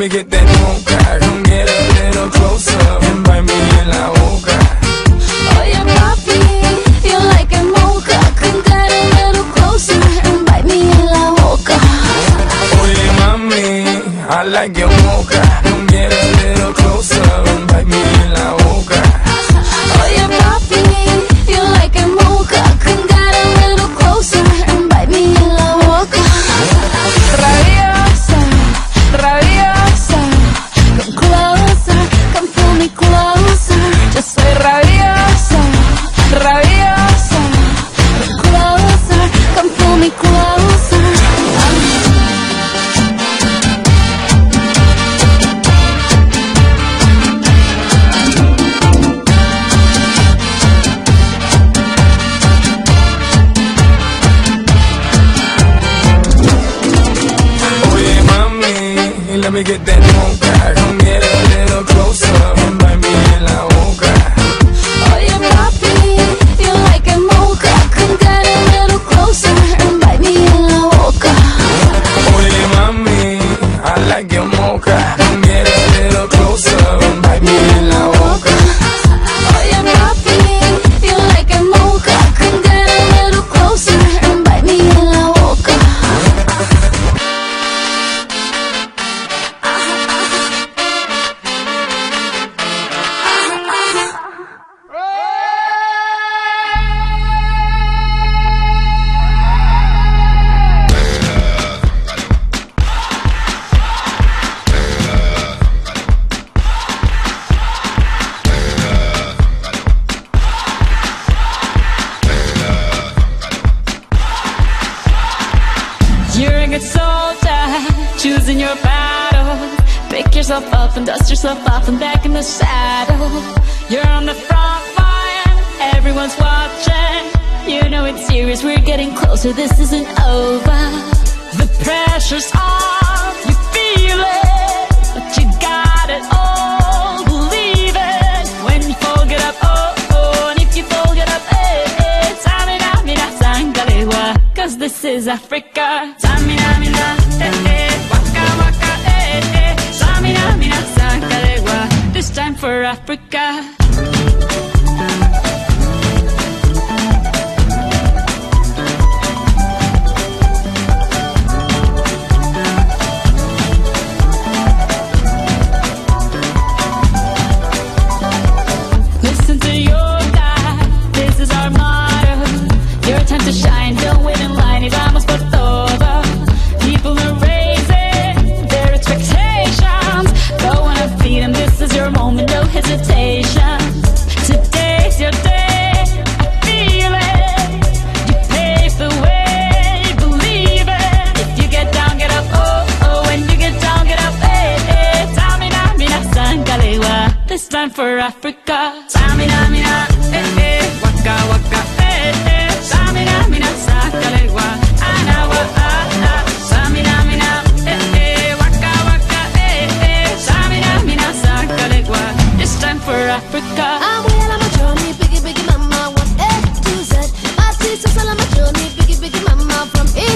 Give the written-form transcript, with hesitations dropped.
me get that mocha. Come get a little closer and bite me in la boca. Oye papi, you like a mocha. Come get a little closer and bite me in la boca. Oye mami, I like your mocha. Come get a little closer and bite me in la boca. Oye papi, you like a mocha. Come get a little closer and bite me in la boca. Rabiosa, rabiosa, come closer, come pull me closer. Yo soy rabiosa, rabiosa, come closer, come pull me closer. Let me get that mocha. Come get a little closer and bite me in la boca. Oye papi, you like a mocha. Come get a little closer and bite me in la boca. Oye mami, I like your mocha. Come get a little closer and bite me in la boca. Oye papi, you like a mocha. Come get a little closer and bite me in la boca. You're a good soldier, choosing your battle. Pick yourself up and dust yourself off and back in the saddle. You're on the front line, everyone's watching. You know it's serious, we're getting closer, this isn't over. The pressure's on, you feel it, but you got it all, believe it. When you fall, get up, oh, oh, and if you fall, get up, eh, eh. Samina, mina, sangalewa, 'cause this is Africa. Samina, mina, eh, eh, waka, waka, eh, eh. Samina, mina, sangalewa, this time for Africa. Listen to your God, this is our motto. Your time to shine, don't wait in line, y vamos por todo. People are raising their expectations. Go on and feed them, this is your moment, no hesitation. Today's your day, I feel it. You pave the way, believe it. If you get down, get up, oh, oh. When you get down, get up, eh, eh. Tamina, mina, sangalewa, this time for Africa. Samina, mina, eh, eh, waka, waka, eh, eh. Samina, mina, sangalewa, anawa, ah, ah. Samina, mina, eh, eh, waka, waka, eh, eh. Samina, mina, sangalewa, this time for Africa. I'm well on my journey, biggie, biggie mama, 1 A to Z. My sisters all on my journey, biggie, biggie mama, from A